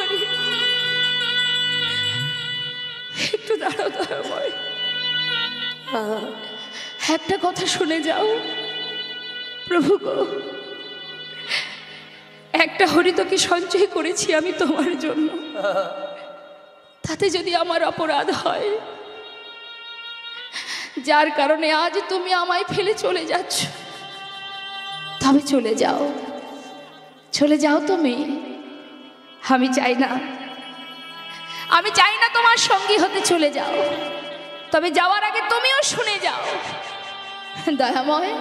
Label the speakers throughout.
Speaker 1: পারি। একটু দাঁড়াও দয়াময়, একটা কথা শুনে যাও। প্রভু গো, একটা হরিতকে সঞ্চয় করেছি আমি তোমার জন্য, তাতে যদি আমার অপরাধ হয়, যার কারণে আজ তুমি আমায় ফেলে চলে যাচ্ছ, তবে চলে যাও, চলে যাও তুমি। আমি চাই না, আমি চাই না তোমার সঙ্গী হতে চলে যাও, তবে যাওয়ার আগে তুমিও শুনে যাও। দয়াময়,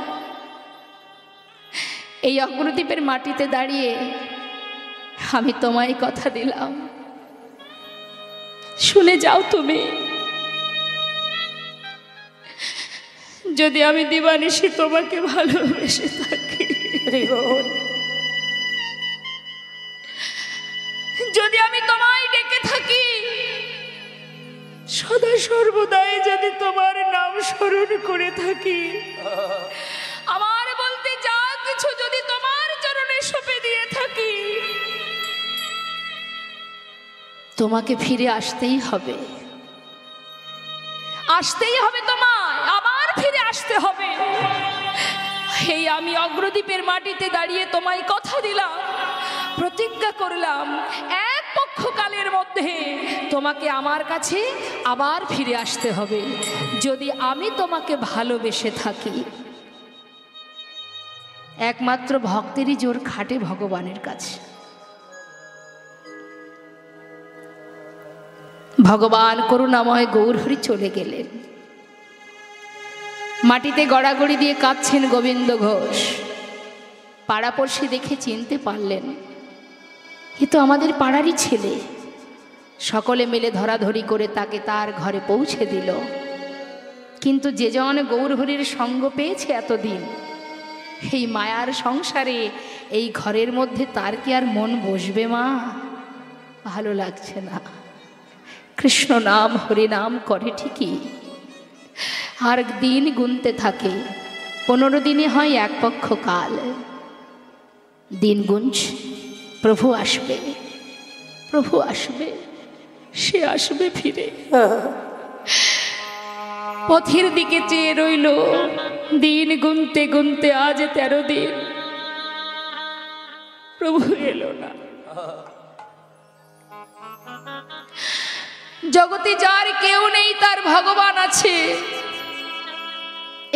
Speaker 1: এই অগ্রদ্বীপের মাটিতে দাঁড়িয়ে আমি তোমায় কথা দিলাম, শুনে যাও তুমি। যদি আমি দিবানিশি তোমাকে ভালোবেসে থাকি, যদি আমি তোমায় ডেকে থাকি, সদা সর্বদাই যদি তোমার নাম স্মরণ করে থাকি, আমার বলতে যা কিছু যদি তোমার চরণে সঁপে দিয়ে থাকি, তোমাকে ফিরে আসতেই হবে, আসতেই হবে, তোমায় আবার ফিরে আসতে হবে। এই আমি অগ্রদ্বীপের মাটিতে দাঁড়িয়ে তোমায় কথা দিলাম, প্রতিজ্ঞা করলাম, এক পক্ষকালের মধ্যে তোমাকে আমার কাছে আবার ফিরে আসতে হবে, যদি আমি তোমাকে ভালোবেসে থাকি। একমাত্র ভক্তেরই জোর খাটে ভগবানের কাছে। ভগবান করুণাময় গৌরহরি চলে গেলেন। মাটিতে গড়াগড়ি দিয়ে কাঁদছেন গোবিন্দ ঘোষ। পাড়াপড়শি দেখে চিনতে পারলেন, এ তো আমাদের পাড়ারই ছেলে। সকলে মিলে ধরাধরি করে তাকে তার ঘরে পৌঁছে দিল। কিন্তু যে জন গৌরহরির সঙ্গ পেয়েছে এতদিন, এই মায়ার সংসারে এই ঘরের মধ্যে তার কি আর মন বসবে মা? ভালো লাগছে না। কৃষ্ণ নাম হরি নাম করে ঠিকই, আর দিন গুনতে থাকে। 15 দিনে হয় এক পক্ষ কাল। দিন গুনছ, প্রভু আসবে, প্রভু আসবে, সে আসবে ফিরে। পথের দিকে চেয়ে রইল, দিন গুনতে গুনতে আজ 13 দিন, প্রভু এলো না। জগতে যার কেউ নেই তার ভগবান আছে,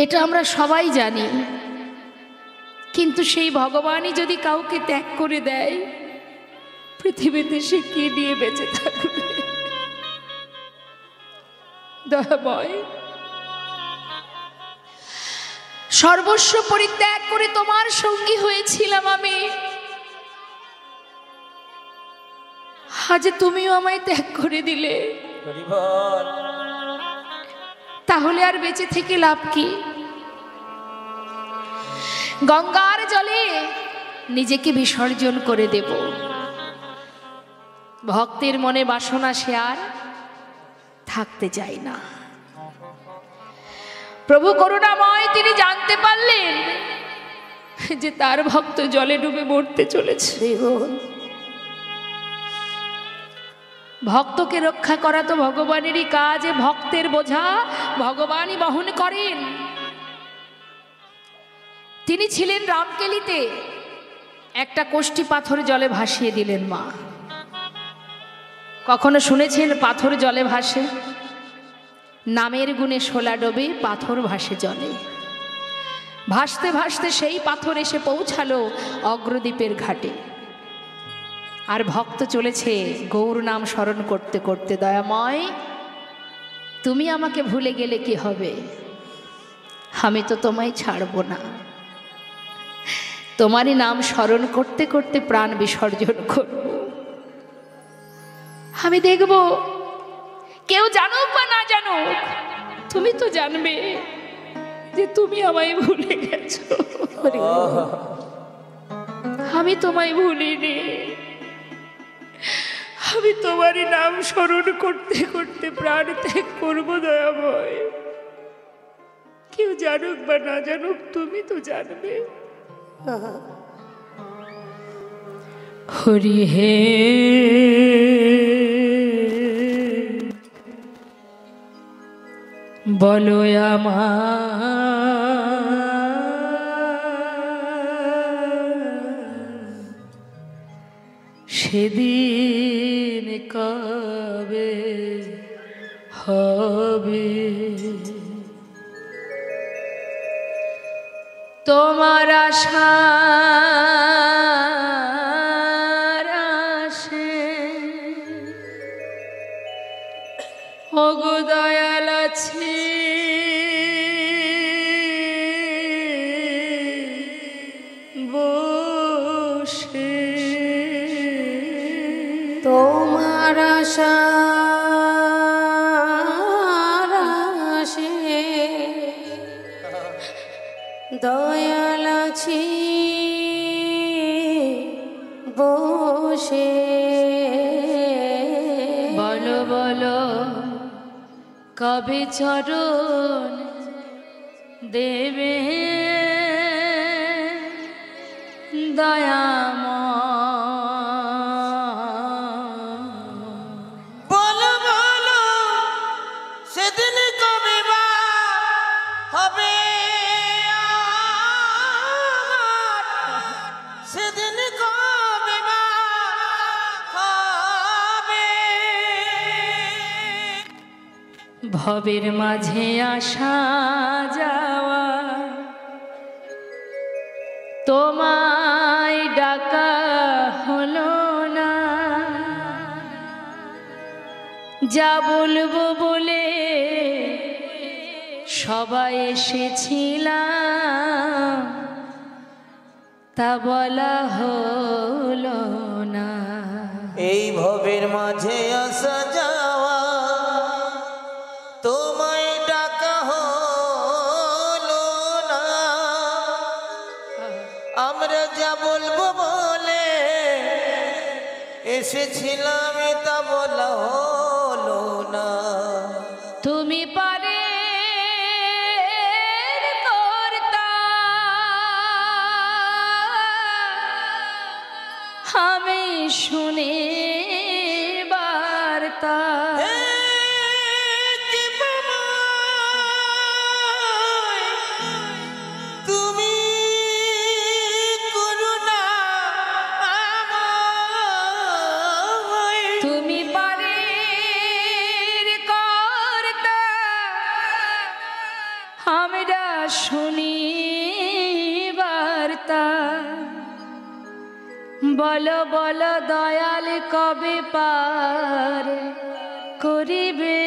Speaker 1: এটা আমরা সবাই জানি। কিন্তু সেই ভগবানই যদি কাউকে ত্যাগ করে দেয়, পৃথিবীতে সে কি নিয়ে বেঁচে থাকবে? দয়াময়, সর্বস্ব পরিত্যাগ করে তোমার সঙ্গী হয়েছিলাম আমি, আজ তুমিও আমায় ত্যাগ করে দিলে, তাহলে আর বেঁচে থেকে লাভ কি? গঙ্গার জলে নিজেকে বিসর্জন করে দেব। ভক্তের মনে বাসনা সে আর থাকতে চায় না। প্রভু করুণাময়, তিনি জানতে পারলেন যে তার ভক্ত জলে ডুবে মরতে চলেছে। ভক্তকে রক্ষা করা তো ভগবানেরই কাজ। ভক্তের বোঝা ভগবানই বহন করেন। তিনি ছিলেন রামকেলিতে, একটা কোষ্ঠী পাথর জলে ভাসিয়ে দিলেন মা। কখনো শুনেছেন পাথর জলে ভাসে? নামের গুণে শোলা ডোবে, পাথর ভাসে জলে। ভাসতে ভাসতে সেই পাথর এসে পৌঁছালো অগ্রদ্বীপের ঘাটে। আর ভক্ত চলেছে গৌর নাম স্মরণ করতে করতে। দয়াময়, তুমি আমাকে ভুলে গেলে কি হবে? আমি তো তোমায় ছাড়ব না। তোমারই নাম স্মরণ করতে করতে প্রাণ বিসর্জন করব। আমি দেখব, কেউ জানুক বা না জানুক, তুমি তো জানবে যে তুমি আমায় ভুলে গেছো। আমি তোমায় ভুলিনি। আমি তোমারই নাম স্মরণ করতে করতে প্রাণ ত্যাগ করবো। দয়াময়, কেউ জানুক বা না জানুক, তুমি তো জানবে। হরি হে বলো আমার সেদিন কবে হবে তোমার আশার আশে ওগো দয়াল আছে বসে
Speaker 2: তোমার আশার আশে দয়াল আছি বসে
Speaker 1: বলো বলো কবে চরণ দেবে দয়াময়
Speaker 2: বলো বলো সেদিন কবে বা হবে সেদিন কবে বা হবে
Speaker 1: ভবের মাঝে আসা যাওয়া তোমায় ডাকা হলো না যা বলবো বলে সবাই এসেছিলাম তা বলা হলো না
Speaker 2: এই ভবের মাঝে আসা যাওয়া তোমায় ডাকা হলো না আমরা যা বলবো বলে এসেছিলাম তা বলা হলো না
Speaker 1: তুমি পারে কর্তা আমি শুনে বার্তা
Speaker 2: তুমি করুণা আমায়
Speaker 1: তুমি পারে কর্তা আমরা শুনি বার্তা বলো বলো দয়াল কবে পার করিবে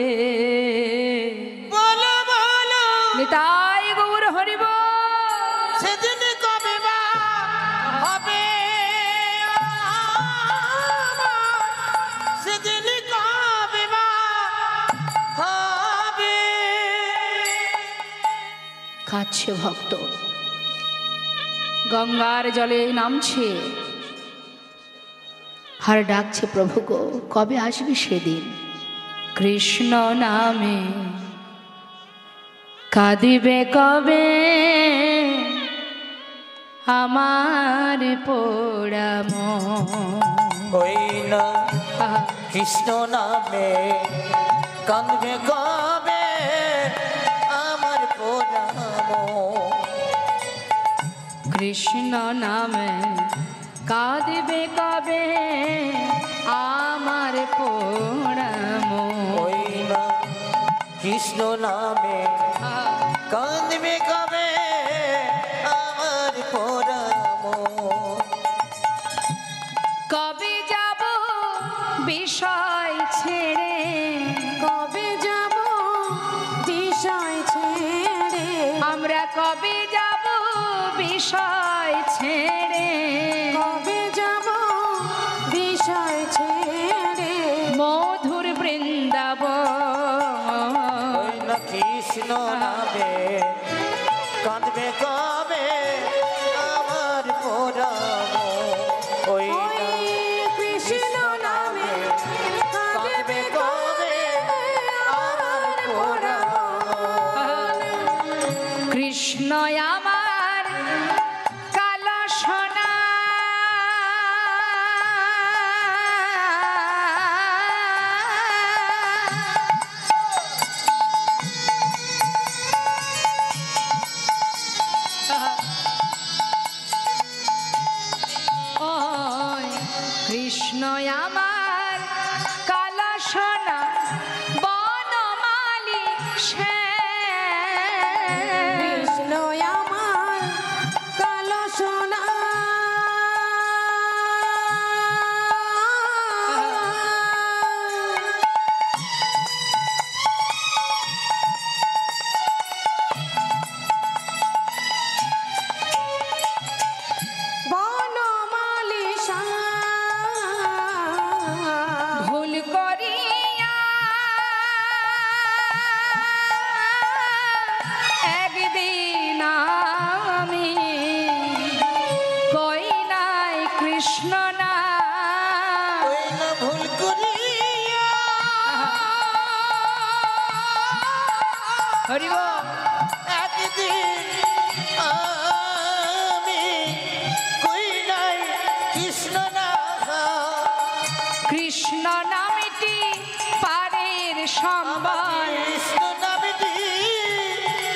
Speaker 1: আমাদের
Speaker 2: বলো বলো
Speaker 1: নিতাই গৌর হরিব
Speaker 2: সেদিন কবে বা হবে সেদিন কবে বা হবে
Speaker 1: কাছে ভক্ত গঙ্গার জলে নামছে আর ডাকছে প্রভু গো কবে আসবে সেদিন কৃষ্ণ নামে কাঁদিবে কবে আমার পোড়া
Speaker 2: ওই না কৃষ্ণ নামে কাঁদবে কবে আমার পোড়াম
Speaker 1: কৃষ্ণ নামে কাঁদিবে কবে আমার পোড়া
Speaker 2: ওই না কৃষ্ণ নামে কাঁদবে কবে আমার পোড়াম
Speaker 1: কবে যাব বিষয় ছেড়ে
Speaker 2: কবে যাব বিষয় ছেড়ে
Speaker 1: আমরা কবে যাব বিষয় ছেড়ে
Speaker 2: কবে যাব বিষয় ছেড়ে
Speaker 1: মধুর বৃন্দাবন
Speaker 2: ওই না কৃষ্ণ নামে কাঁদবে কবে আমার পোড়াম ওই না কৃষ্ণ নামে কাঁদবে কবে আমার পোড়াম
Speaker 1: কৃষ্ণ আমার কালো সোনা কৃষ্ণ আমার কালা সোনা বনমালী
Speaker 3: কৃষ্ণ আমার কালো সোনা
Speaker 1: ভুল করিয়া একদিন আমি কই নাই কৃষ্ণ না
Speaker 2: ওই না ভুল করিয়া
Speaker 1: হরিব
Speaker 2: একদিন আমি কই নাই কৃষ্ণ না
Speaker 1: কৃষ্ণ নামটি পারের সম্বল
Speaker 2: কৃষ্ণ নামটি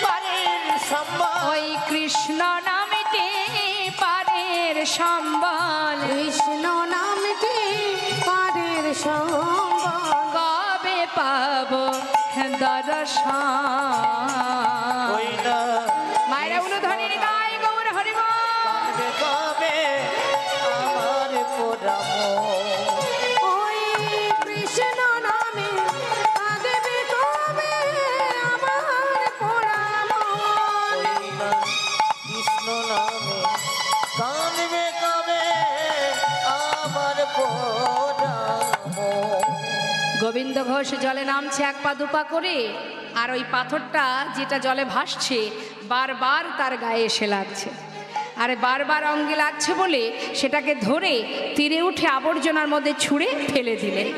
Speaker 2: পারের সম্বল
Speaker 1: ওই কৃষ্ণ নামটি পারের সম্বল
Speaker 3: কৃষ্ণ নামটি পারের সম্বল
Speaker 1: কবে পাবো দর্শন
Speaker 2: ওই না
Speaker 1: মায়েরা উলুধ্বনির গায় গৌর হরিব
Speaker 2: কাঁদবে কবে আমার পোড়াম
Speaker 3: ওই কৃষ্ণ নামে কাঁদবে কবে আমার পোড়াম
Speaker 2: ওই না কৃষ্ণ নামে কাঁদবে কবে আমার পোড়াম
Speaker 1: গোবিন্দ ঘোষ জলে নামছে এক পা দুপা করে, আর ওই পাথরটা যেটা জলে ভাসছে বারবার তার গায়ে এসে লাগছে, আর বারবার অঙ্গে লাগছে বলে সেটাকে ধরে তীরে উঠে আবর্জনার মধ্যে ছুঁড়ে ফেলে দিলেন।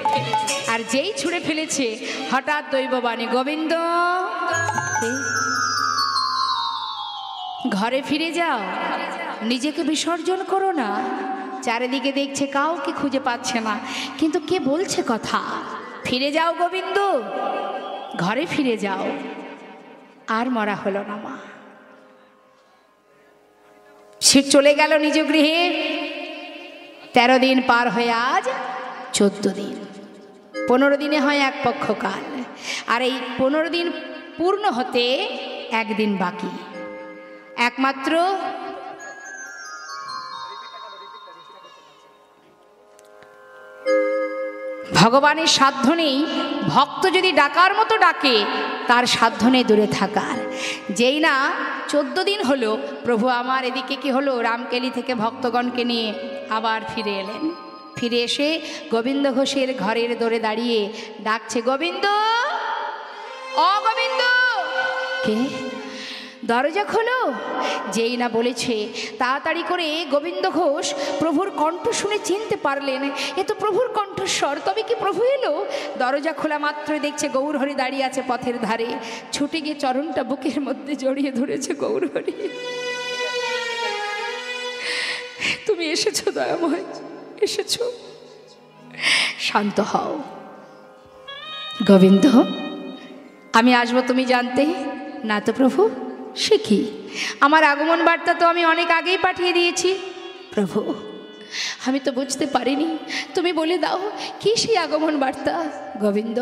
Speaker 1: আর যেই ছুঁড়ে ফেলেছে হঠাৎ দৈববাণী, গোবিন্দ ঘরে ফিরে যাও, নিজেকে বিসর্জন করো না। চারিদিকে দেখছে কাউকে খুঁজে পাচ্ছে না, কিন্তু কে বলছে কথা, ফিরে যাও গোবিন্দ, ঘরে ফিরে যাও। আর মরা হলো না মা, সে চলে গেল নিজ গৃহে। 13 দিন পার হয়ে আজ 14 দিন, 15 দিনে হয় এক পক্ষকাল, আর এই 15 দিন পূর্ণ হতে একদিন বাকি। একমাত্র ভগবানের সাধ্য নেই, ভক্ত যদি ডাকার মতো ডাকে তার সাধ্য নেই দূরে থাকার। যেই না 14 দিন হলো, প্রভু আমার এদিকে কি হলো, রামকেলি থেকে ভক্তগণকে নিয়ে আবার ফিরে এলেন। ফিরে এসে গোবিন্দ ঘোষের ঘরের দোরে দাঁড়িয়ে ডাকছে, গোবিন্দ, ও গোবিন্দ। কে? দরজা খোলো। যেই না বলেছে তাড়াতাড়ি করে গোবিন্দ ঘোষ প্রভুর কণ্ঠ শুনে চিনতে পারলেন, এ তো প্রভুর কণ্ঠস্বর। তবে কি প্রভু এলো? দরজা খোলা মাত্রই দেখছে গৌরহরি দাঁড়িয়ে আছে পথের ধারে। ছুটে গিয়ে চরণটা বুকের মধ্যে জড়িয়ে ধরেছে, গৌরহরি তুমি এসেছো দয়াময়, এসেছো, শান্ত হও। গোবিন্দ, আমি আসবো তুমি জানতে না তো প্রভু? সে কি, আমার আগমন বার্তা তো আমি অনেক আগেই পাঠিয়ে দিয়েছি। প্রভু, আমি তো বুঝতে পারিনি, তুমি বলে দাও কি সেই আগমন বার্তা? গোবিন্দ,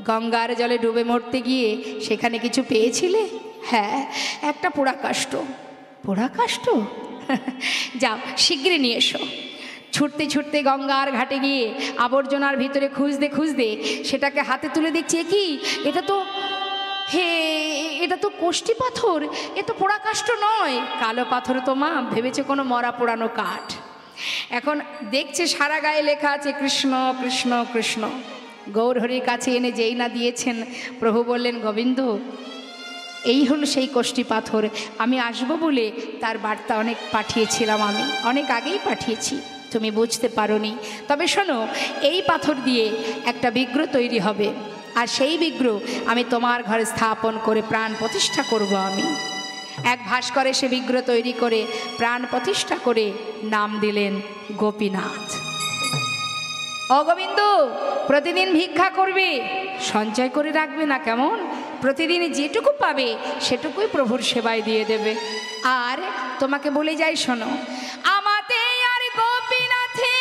Speaker 1: গঙ্গার জলে ডুবে মরতে গিয়ে সেখানে কিছু পেয়েছিলে? হ্যাঁ, একটা পোড়া কাষ্ঠ। পোড়া কাষ্ঠ? যাও শীঘ্রই নিয়ে এসো। ছুটতে ছুটতে গঙ্গার ঘাটে গিয়ে আবর্জনার ভিতরে খুঁজতে খুঁজতে সেটাকে হাতে তুলে দেখছি, কি এটা তো, হে, এটা তো কোষ্ঠী পাথর, এ তো পোড়া কাষ্ঠ নয়, কালো পাথর। তো মা ভেবেছে কোনো মরা পোড়ানো কাঠ। এখন দেখছে সারা গায়ে লেখা আছে কৃষ্ণ কৃষ্ণ কৃষ্ণ। গৌরহরির কাছে এনে যেই না দিয়েছেন, প্রভু বললেন, গোবিন্দ, এই হলো সেই কোষ্ঠী পাথর। আমি আসবো বলে তার বার্তা অনেক পাঠিয়েছিলাম, আমি অনেক আগেই পাঠিয়েছি, তুমি বুঝতে পারোনি। তবে শোনো, এই পাথর দিয়ে একটা বিগ্রহ তৈরি হবে, আর সেই বিগ্রহ আমি তোমার ঘরে স্থাপন করে প্রাণ প্রতিষ্ঠা করব। আমি এক ভাস্করে সে বিগ্রহ তৈরি করে প্রাণ প্রতিষ্ঠা করে নাম দিলেন গোপীনাথ। অগোবিন্দ, প্রতিদিন ভিক্ষা করবে, সঞ্চয় করে রাখবে না কেমন? প্রতিদিন যেটুকু পাবে সেটুকুই প্রভুর সেবায় দিয়ে দেবে। আর তোমাকে বলে যাই, শোনো, আমাতে আর গোপীনাথে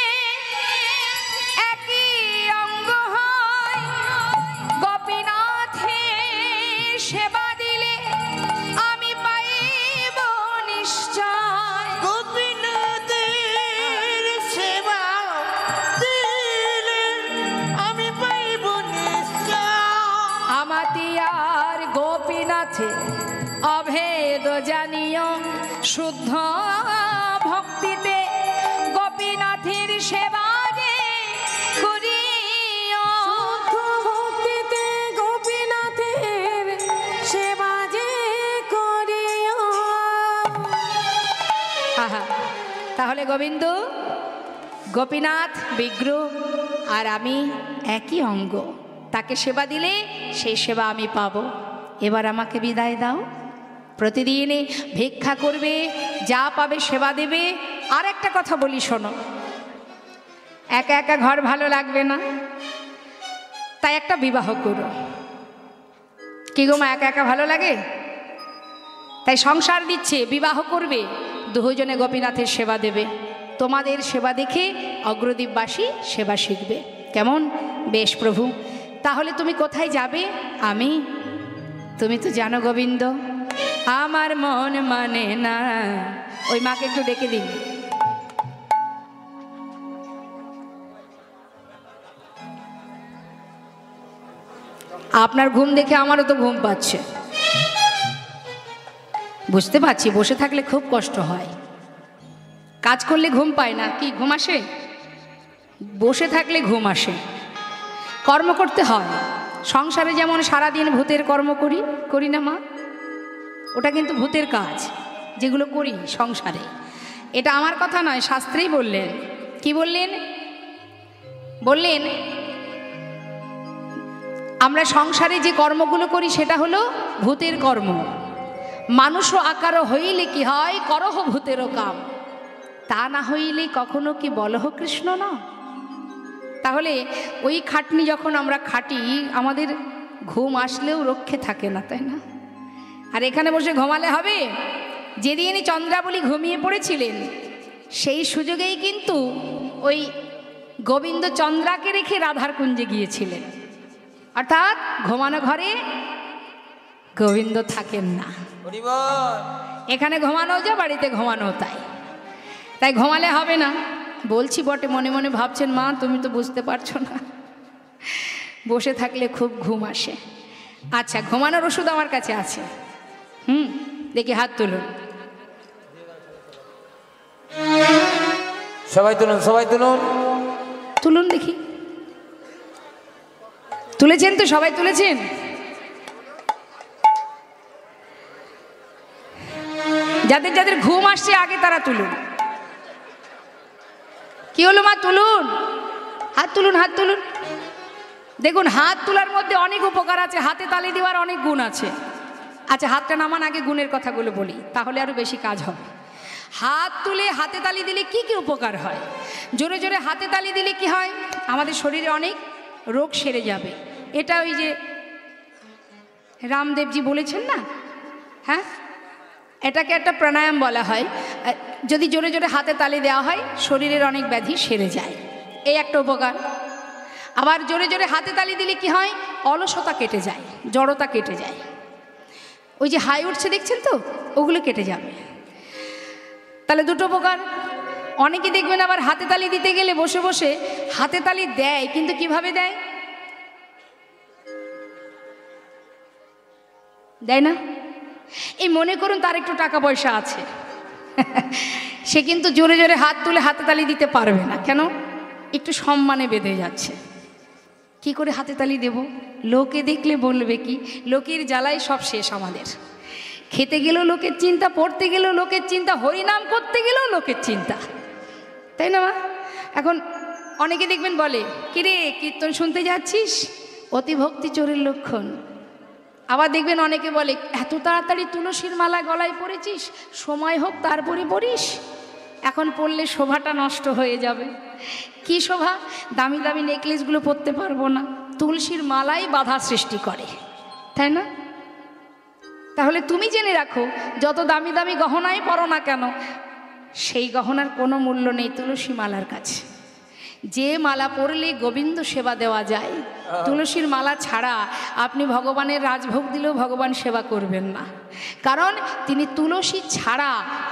Speaker 1: ভক্তিতে গোপীনাথের সেবা রে করিও।
Speaker 3: শুদ্ধ ভক্তিতে গোপীনাথের সেবা যে করিও।
Speaker 1: আহা, তাহলে গোবিন্দ গোপীনাথ বিগ্রহ আর আমি একই অঙ্গ, তাকে সেবা দিলে সেই সেবা আমি পাবো। এবার আমাকে বিদায় দাও। প্রতিদিন ভিক্ষা করবে, যা পাবে সেবা দেবে। আর একটা কথা বলি শোনো, একা একা ঘর ভালো লাগবে না, তাই একটা বিবাহ করো। কি গো মা, একা একা ভালো লাগে? তাই সংসার দিচ্ছে, বিবাহ করবে, দুজনে গোপীনাথের সেবা দেবে। তোমাদের সেবা দেখে অগ্রদ্বীপবাসী সেবা শিখবে। কেমন? বেশ প্রভু, তাহলে তুমি কোথায় যাবে? আমি, তুমি তো জানো গোবিন্দ, আমার মন মানে না। ওই মাকে একটু ডেকে দিন। আপনার ঘুম দেখে আমারও তো ঘুম পাচ্ছে, বুঝতে পারছি। বসে থাকলে খুব কষ্ট হয়, কাজ করলে ঘুম পায় না। কি ঘুম আসে? বসে থাকলে ঘুম আসে। কর্ম করতে হয়। সংসারে যেমন সারাদিন ভূতের কর্ম করি না মা, ওটা কিন্তু ভূতের কাজ যেগুলো করি সংসারে। এটা আমার কথা নয়, শাস্ত্রেই বললেন। কি বললেন? বললেন আমরা সংসারে যে কর্মগুলো করি সেটা হলো ভূতের কর্ম। মানুষও আকার হইলে কি হয়, করহ ভূতেরও কাম, তা না হইলে কখনো কি বলহ কৃষ্ণ না। তাহলে ওই খাটনি যখন আমরা খাটি, আমাদের ঘুম আসলেও রক্ষে থাকে না, তাই না? আর এখানে বসে ঘুমালে হবে? যেদিন চন্দ্রাবলী ঘুমিয়ে পড়েছিলেন, সেই সুযোগেই কিন্তু ওই গোবিন্দ চন্দ্রাকে রেখে রাধার কুঞ্জে গিয়েছিলেন। অর্থাৎ ঘুমানো ঘরে গোবিন্দ থাকেন না। এখানে ঘুমানো যা, বাড়িতে ঘুমানো তাই। তাই ঘুমালে হবে না। বলছি বটে, মনে মনে ভাবছেন মা তুমি তো বুঝতে পারছো না, বসে থাকলে খুব ঘুম আসে। আচ্ছা, ঘুমানোর ওষুধ আমার কাছে আছে। দেখি হাত তুলুন,
Speaker 2: সবাই তুলুন, সবাই তুলুন,
Speaker 1: তুলুন দেখি। তুলেছেন তো? সবাই তুলেছেন? যাদের যাদের ঘুম আসছে আগে তারা তুলুন। কি হলো মা? তুলুন, হাত তুলুন, হাত তুলুন। দেখুন, হাত তোলার মধ্যে অনেক উপকার আছে, হাতে তালি দেওয়ার অনেক গুণ আছে। আচ্ছা, হাতটা নামান, আগে গুণের কথাগুলো বলি, তাহলে আরো বেশি কাজ হবে। হাত তুলে হাতে তালি দিলে কি কি উপকার হয়? জোরে জোরে হাতে তালি দিলে কি হয়? আমাদের শরীরে অনেক রোগ সেরে যাবে। এটা ওই যে রামদেবজি বলেছেন না, হ্যাঁ, এটাকে একটা প্রাণায়াম বলা হয়। যদি জোরে জোরে হাতে তালি দেওয়া হয়, শরীরের অনেক ব্যাধি সেরে যায়, এই একটা উপকার। আবার জোরে জোরে হাতে তালি দিলে কি হয়? অলসতা কেটে যায়, জড়তা কেটে যায়। ওই যে হাই উঠছে দেখছেন তো, ওগুলো কেটে যাবে। তাহলে দুটো উপকার। অনেকে দেখবেন আবার হাতে তালি দিতে গেলে বসে বসে হাতে তালি দেয়, কিন্তু কিভাবে দেয়? দেয় না। এই মনে করুন তার একটু টাকা পয়সা আছে, সে কিন্তু জোরে জোরে হাত তুলে হাতে তালি দিতে পারবে না। কেন? একটু সম্মানে বেঁধে যাচ্ছে। কি করে হাতে তালি দেব? লোকে দেখলে বলবে কি? লোকের জ্বালাই সব শেষ আমাদের। খেতে গেলেও লোকের চিন্তা, পড়তে গেলেও লোকের চিন্তা, হরিনাম করতে গেলেও লোকের চিন্তা, তাই না মা? এখন অনেকে দেখবেন বলে, কিরে কীর্তন শুনতে যাচ্ছিস? অতি ভক্তি চোরের লক্ষণ। আবার দেখবেন অনেকে বলে, এত তাড়াতাড়ি তুলসীর মালা গলায় পড়েছিস, সময় হোক তারপরে পড়িস, এখন পড়লে শোভাটা নষ্ট হয়ে যাবে। কি শোভা? দামি দামি নেকলেসগুলো পরতে পারবো না, তুলসীর মালাই বাধা সৃষ্টি করে, তাই না? তাহলে তুমি জেনে রাখো, যত দামি দামি গহনাই পরো না কেন, সেই গহনার কোনো মূল্য নেই তুলসী মালার কাছে। যে মালা পরলে গোবিন্দ সেবা দেওয়া যায়, তুলসীর মালা ছাড়া আপনি ভগবানের রাজভোগ দিলেও ভগবান সেবা করবেন না, কারণ তিনি তুলসী ছাড়া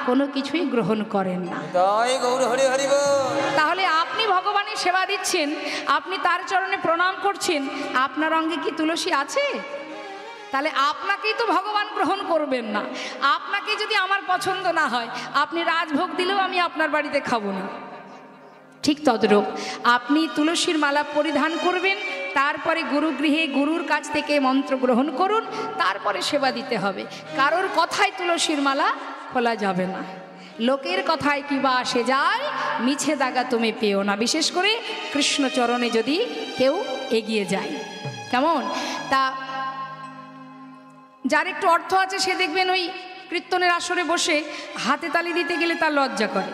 Speaker 1: কোনো কিছুই গ্রহণ করেন না। তাহলে আপনি ভগবানের সেবা দিচ্ছেন, আপনি তার চরণে প্রণাম করছেন, আপনার অঙ্গে কি তুলসী আছে? তাহলে আপনাকেই তো ভগবান গ্রহণ করবেন না। আপনাকে যদি আমার পছন্দ না হয়, আপনি রাজভোগ দিলেও আমি আপনার বাড়িতে খাবো না। ঠিক তদ্রূপ আপনি তুলসীর মালা পরিধান করবেন, তারপরে গুরুগৃহে গুরুর কাছ থেকে মন্ত্র গ্রহণ করুন, তারপরে সেবা দিতে হবে। কারোর কথায় তুলসীর মালা খোলা যাবে না। লোকের কথায় কিবা আসে যায়, মিছে দাগা তুমি পেও না। বিশেষ করে কৃষ্ণচরণে যদি কেউ এগিয়ে যায়, কেমন তা যার একটু অর্থ আছে সে দেখবেন ওই কীর্তনের আসরে বসে হাতে তালি দিতে গেলে তার লজ্জা করে,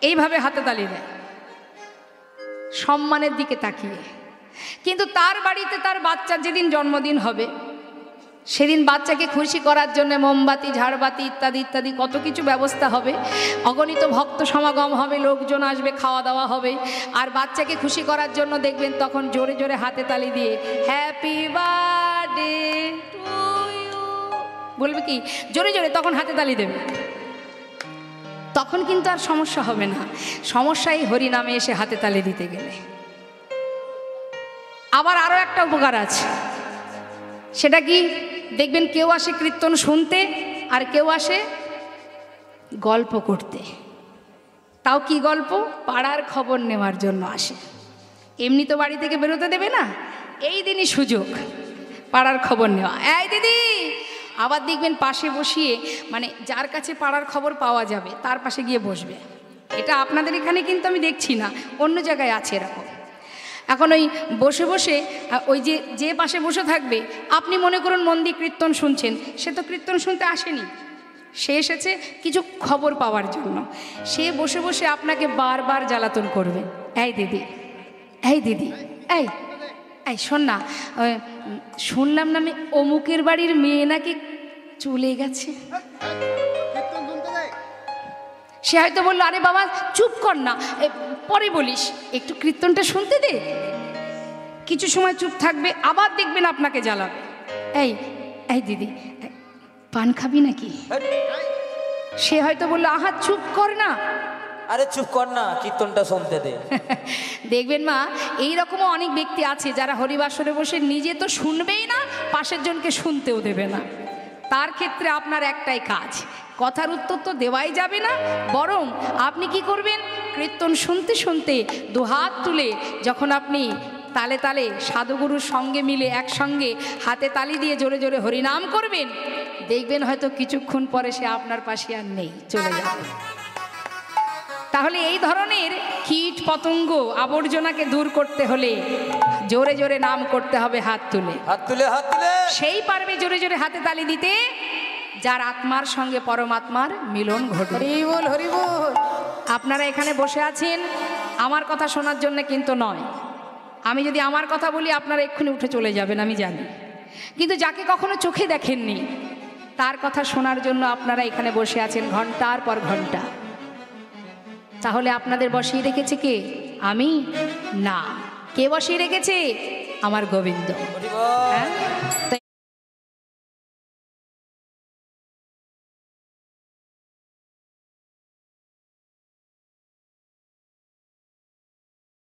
Speaker 1: এইভাবে হাতে তালি দেয় সম্মানের দিকে তাকিয়ে। কিন্তু তার বাড়িতে তার বাচ্চার যেদিন জন্মদিন হবে, সেদিন বাচ্চাকে খুশি করার জন্য মোমবাতি, ঝাড়বাতি ইত্যাদি ইত্যাদি কত কিছু ব্যবস্থা হবে, অগণিত ভক্ত সমাগম হবে, লোকজন আসবে, খাওয়া দাওয়া হবে। আর বাচ্চাকে খুশি করার জন্য দেখবেন তখন জোরে জোরে হাতে তালি দিয়ে হ্যাপি বার্থডে টু ইউ বলবে, কি জোরে জোরে তখন হাতে তালি দেবে। তখন কিন্তু আর সমস্যা হবে না। সমস্যাই হরিনামে এসে হাতে তালি দিতে গেলে। আবার আরও একটা উপকার আছে, সেটা কি দেখবেন কেউ আসে কীর্তন শুনতে, আর কেউ আসে গল্প করতে। তাও কি গল্প? পাড়ার খবর নেওয়ার জন্য আসে। এমনি তো বাড়ি থেকে বেরোতে দেবে না, এই দিনই সুযোগ পাড়ার খবর নেওয়া। এই দিদি, আবার দেখবেন পাশে বসিয়ে, মানে যার কাছে পাড়ার খবর পাওয়া যাবে তার পাশে গিয়ে বসবে। এটা আপনাদের এখানে কিন্তু আমি দেখছি না, অন্য জায়গায় আছে এরকম। এখন ওই বসে বসে ওই যে পাশে বসে থাকবে, আপনি মনে করুন মন দিয়ে কীর্তন শুনছেন, সে তো কীর্তন শুনতে আসেনি, সে এসেছে কিছু খবর পাওয়ার জন্য। সে বসে বসে আপনাকে বারবার জ্বালাতন করবে, এই দিদি, এই দিদি, এই এই শোন না, শুনলাম না আমি অমুকের বাড়ির মেয়ে নাকি চলে গেছে। সে হয়তো বললো, আরে বাবা চুপ কর না, পরে বলিস, একটু কীর্তনটা শুনতে দে। কিছু সময় চুপ থাকবে, আবার দেখবেন আপনাকে জ্বালাবে, এই এই দিদি পান খাবি নাকি? সে হয়তো বললো, আহা চুপ কর না,
Speaker 2: আরে চুপ কর না, কীর্তনটা শুনতে দে।
Speaker 1: দেখবেন মা, এইরকমও অনেক ব্যক্তি আছে যারা হরিবাসরে বসে নিজে তো শুনবেই না, পাশের জনকে শুনতেও দেবে না। তার ক্ষেত্রে আপনার একটাই কাজ, কথার উত্তর তো দেওয়াই যাবে না, বরং আপনি কি করবেন, কীর্তন শুনতে শুনতে দুহাত তুলে যখন আপনি তালে তালে সাধুগুরুর সঙ্গে মিলে একসঙ্গে হাতে তালি দিয়ে জোরে জোরে হরিনাম করবেন, দেখবেন হয়তো কিছুক্ষণ পরে সে আপনার পাশে আর নেই, চলে যাবে। তাহলে এই ধরনের কীট পতঙ্গ আবর্জনাকে দূর করতে হলে জোরে জোরে নাম করতে হবে, হাত তুলে,
Speaker 2: হাত তুলে, হাত তুলে।
Speaker 1: সেই পারবে জোরে জোরে হাতে তালি দিতে যার আত্মার সঙ্গে পরমাত্মার মিলন ঘটে।
Speaker 3: হরি বল, হরি বল।
Speaker 1: আপনারা এখানে বসে আছেন আমার কথা শোনার জন্য কিন্তু নয়। আমি যদি আমার কথা বলি আপনারা এক্ষুনি উঠে চলে যাবেন, আমি জানি। কিন্তু যাকে কখনো চোখে দেখেননি তার কথা শোনার জন্য আপনারা এখানে বসে আছেন ঘন্টার পর ঘন্টা। তাহলে আপনাদের বসিয়ে রেখেছে কে? আমি না। কে বসিয়ে রেখেছে? আমার গোবিন্দ।
Speaker 2: হরি বল।
Speaker 1: হ্যাঁ।